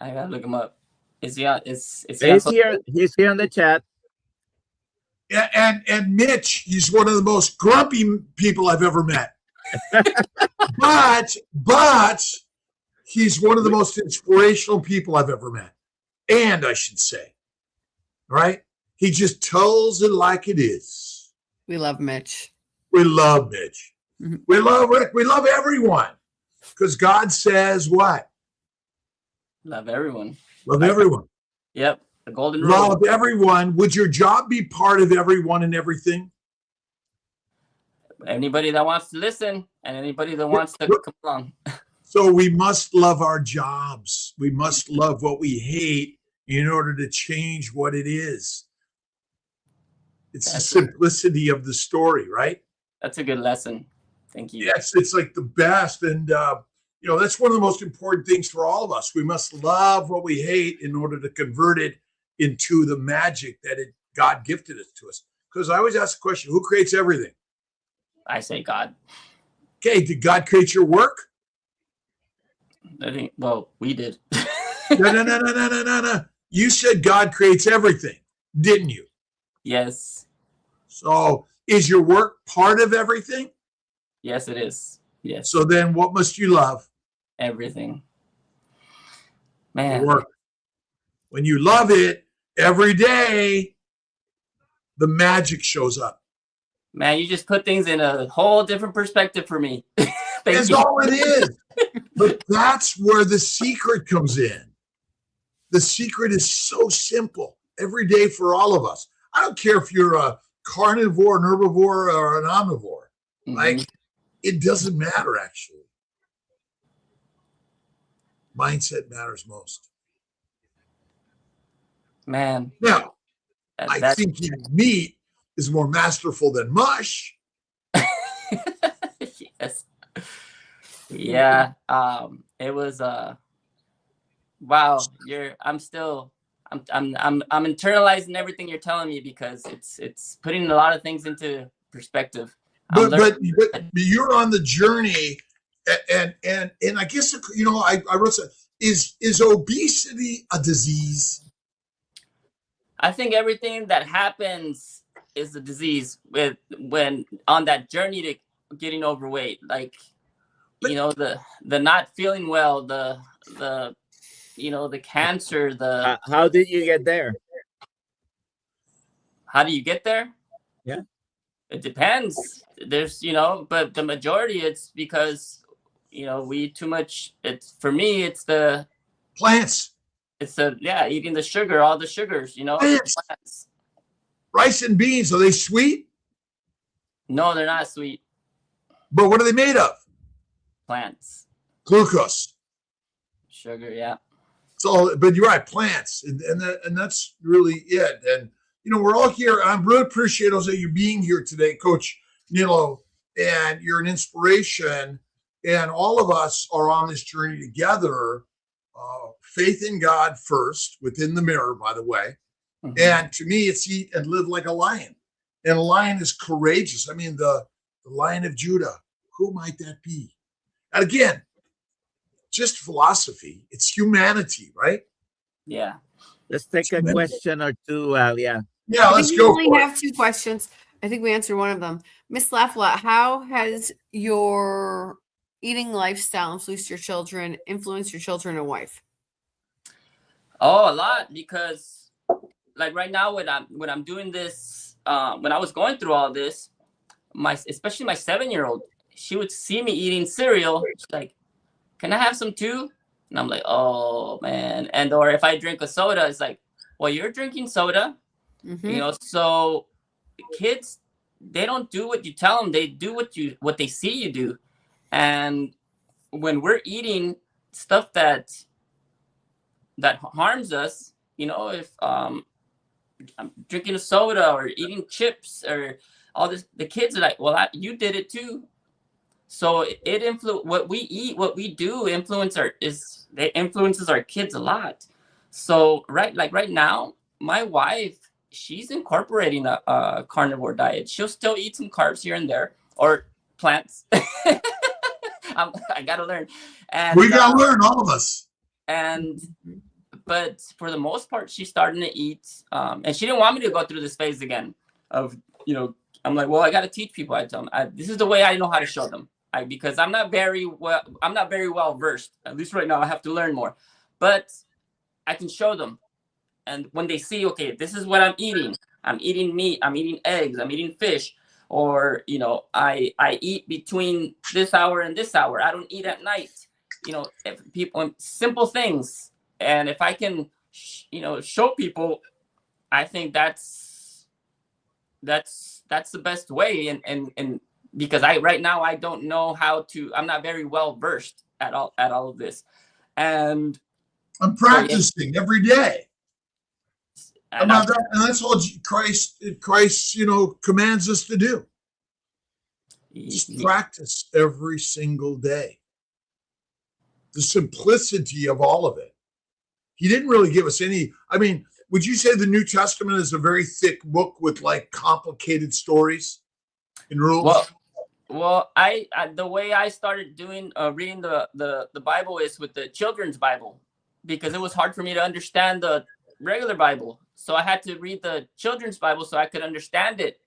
I gotta look him up. Is he on? He's here. He's here in the chat. Yeah, and Mitch, he's one of the most grumpy people I've ever met. but he's one of the most inspirational people I've ever met. And I should say, right? He just tells it like it is. We love Mitch. We love Mitch. Mm-hmm. We love Rick. We love everyone. Because God says what? Love everyone. Love everyone. Yep. The golden rule. Love everyone. Would your job be part of everyone and everything? Anybody that wants to listen and anybody that wants to come along. So we must love our jobs. We must love what we hate in order to change what it is. It's the simplicity of the story, right? That's a good lesson. Thank you. Yes, it's like the best. And, that's one of the most important things for all of us. We must love what we hate in order to convert it into the magic that God gifted it to us. Because I always ask the question, who creates everything? I say God. Okay, did God create your work? We did. No. You said God creates everything, didn't you? Yes. So is your work part of everything? Yes, it is. Yes. So then what must you love? Everything. The Man. work. When you love it every day, the magic shows up. Man, you just put things in a whole different perspective for me. That's all it is. But that's where the secret comes in. The secret is so simple every day for all of us. I don't care if you're a carnivore, an herbivore, or an omnivore. Mhm. Like, it doesn't matter, actually. Mindset matters most. Man. Now, I That's think meat is more masterful than mush. yes. Yeah. It was wow, I'm internalizing everything you're telling me because it's putting a lot of things into perspective. But you're on the journey, and I guess, you know, I wrote some, is obesity a disease? I think everything that happens is a disease when on that journey to getting overweight, like, you know, the not feeling well, the you know, the cancer, the How did you get there? how do you get there? Yeah. It depends. There's, you know, but the majority it's because, you know, we eat too much. It's for me, it's the Plants. it's the eating the sugar, all the sugars, you know. Plants. Rice and beans, are they sweet? No, they're not sweet. But what are they made of? Plants. Glucose. Sugar, yeah. So, but you're right, plants, and that's really it. And you know, we're all here. I'm really appreciate, Jose, you being here today, Coach Nilo, and you're an inspiration. And all of us are on this journey together. Faith in God first, within the mirror, by the way. Mm-hmm. And to me, it's eat and live like a lion. And a lion is courageous. I mean, the Lion of Judah. Who might that be? And again, just philosophy. It's humanity, right? Yeah. Let's take a question or two, Alia. Yeah, let's go. We only have 2 questions. I think we answered one of them. Miss Lafla, how has your eating lifestyle influenced your children and wife? Oh, a lot, because like right now when I'm doing this, when I was going through all this, especially my 7-year-old, she would see me eating cereal. She's like, "Can I have some too?" And I'm like, "Oh man!" And or if I drink a soda, it's like, "Well, you're drinking soda." Mm-hmm. You know, so kids, they don't do what you tell them. They do what they see you do. And when we're eating stuff that harms us, you know, if I'm drinking a soda or eating chips or all this, the kids are like, "Well, you did it too." So it influence what we eat, what we do it influences our kids a lot. So right now, my wife, she's incorporating a carnivore diet. She'll still eat some carbs here and there, or plants. I gotta learn. And we gotta learn, all of us. But for the most part, she's starting to eat. And she didn't want me to go through this phase again of, you know, I'm like, well, I gotta teach people. I tell them, this is the way I know how to show them. Because I'm not very well versed. At least right now, I have to learn more. But I can show them. And when they see, okay, this is what I'm eating meat, I'm eating eggs, I'm eating fish, or, you know, I eat between this hour and this hour. I don't eat at night. You know, if people, simple things. And if I can, you know, show people, I think that's the best way. And because right now I don't know I'm not very well versed at all of this. And I'm practicing every day. And that's all Christ, you know, commands us to do. Just practice every single day. The simplicity of all of it. He didn't really give us any. I mean, would you say the New Testament is a very thick book with like complicated stories and rules? Well, I the way I started doing reading the Bible is with the children's Bible, because it was hard for me to understand the regular Bible. So I had to read the children's Bible so I could understand it.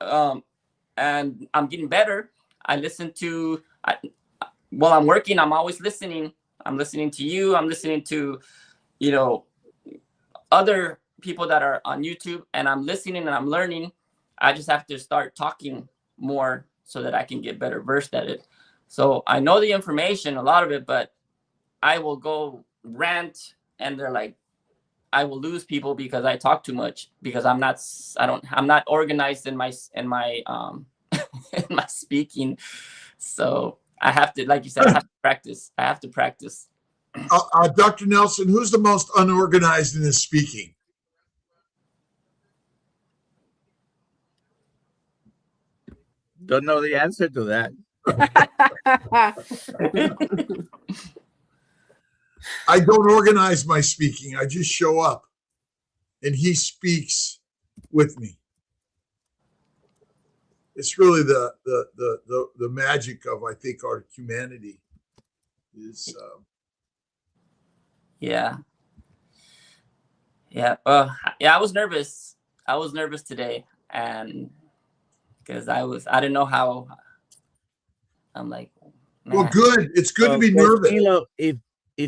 And I'm getting better. I while I'm working, I'm always listening. I'm listening to you. I'm listening to, other people that are on YouTube, and I'm listening and I'm learning. I just have to start talking more so that I can get better versed at it. So I know the information, a lot of it, but I will go rant, and they're like, I will lose people because I talk too much, because I'm not organized in my in my speaking. So I have to, like you said, I have to practice. I have to practice. Dr. Nelson, who's the most unorganized in his speaking? Don't know the answer to that. I don't organize my speaking. I just show up, and he speaks with me. It's really the magic of, I think, our humanity is. Yeah. I was nervous. I was nervous today, and because I didn't know how. I'm like, man. Well, good. It's good to be nervous. Nilo, if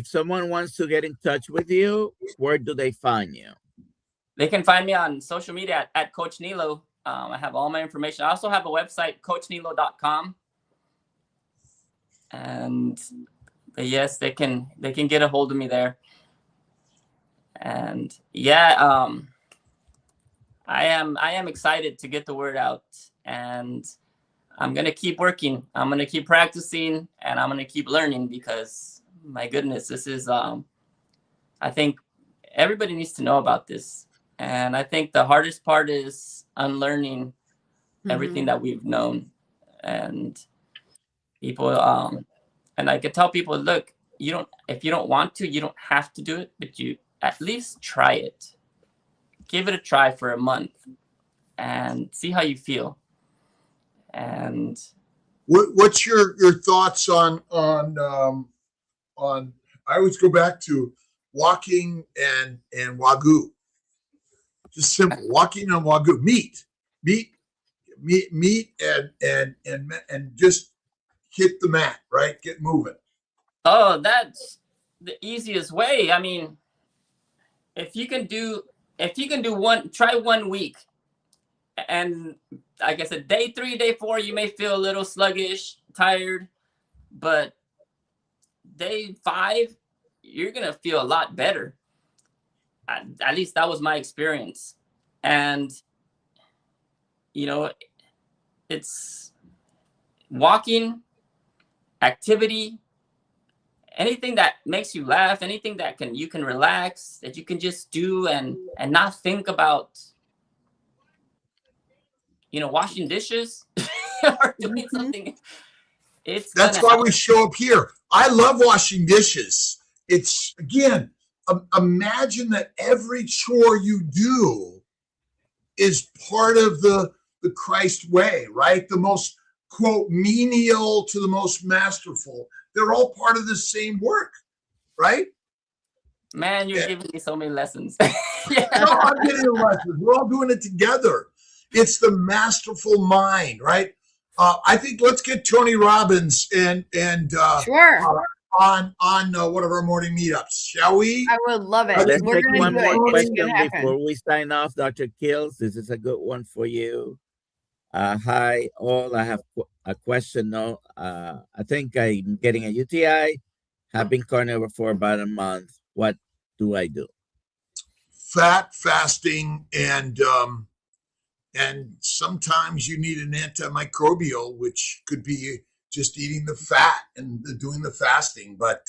someone wants to get in touch with you, where do they find you? They can find me on social media at Coach Nilo. I have all my information. I also have a website, coachnilo.com. And yes, they can get a hold of me there. And yeah, I am excited to get the word out, and I'm going to keep working. I'm going to keep practicing, and I'm going to keep learning, because my goodness, this is, I think everybody needs to know about this. And I think the hardest part is unlearning everything that we've known. And people, and I could tell people, look, if you don't want to, you don't have to do it, but you at least try it. Give it a try for a month and see how you feel. And what's your thoughts on I always go back to walking and Wagyu. Just simple, walking on Wagyu, meat and just hit the mat, right? Get moving. Oh, that's the easiest way. I mean, if you can do try 1 week, and like I said, day 3, day 4, you may feel a little sluggish, tired, but day 5, you're gonna feel a lot better. At least that was my experience. And it's walking, activity, anything that makes you laugh, anything that you can relax, that you can just do and not think about, washing dishes or doing something. That's why we show up here. I love washing dishes. It's, again, imagine that every chore you do is part of the Christ way, right? The most, quote, menial to the most masterful. They're all part of the same work, right? Man, you're giving me so many lessons. No, I'm getting a lesson. We're all doing it together. It's the masterful mind, right? I think let's get Tony Robbins and Sure. On one of our morning meetups, shall we? I would love it. Let's We're take gonna one do more it. It's question gonna happen. before we sign off, Dr. Kiltz. This is a good one for you. Hi, all. I have a question. No, I think I'm getting a UTI. Have been carnivore for about a month. What do I do? Fat fasting, and sometimes you need an antimicrobial, which could be just eating the fat and doing the fasting. But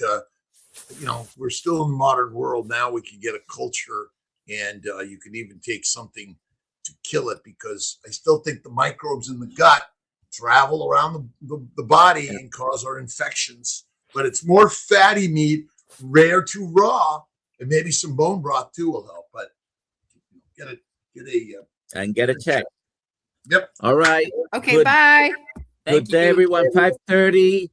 we're still in the modern world now. We can get a culture, and you can even take something to kill it, because I still think the microbes in the gut travel around the body and cause our infections. But it's more fatty meat, rare to raw, and maybe some bone broth too will help. But get a check. Yep. All right. Okay, bye. Good day, everyone. 5:30.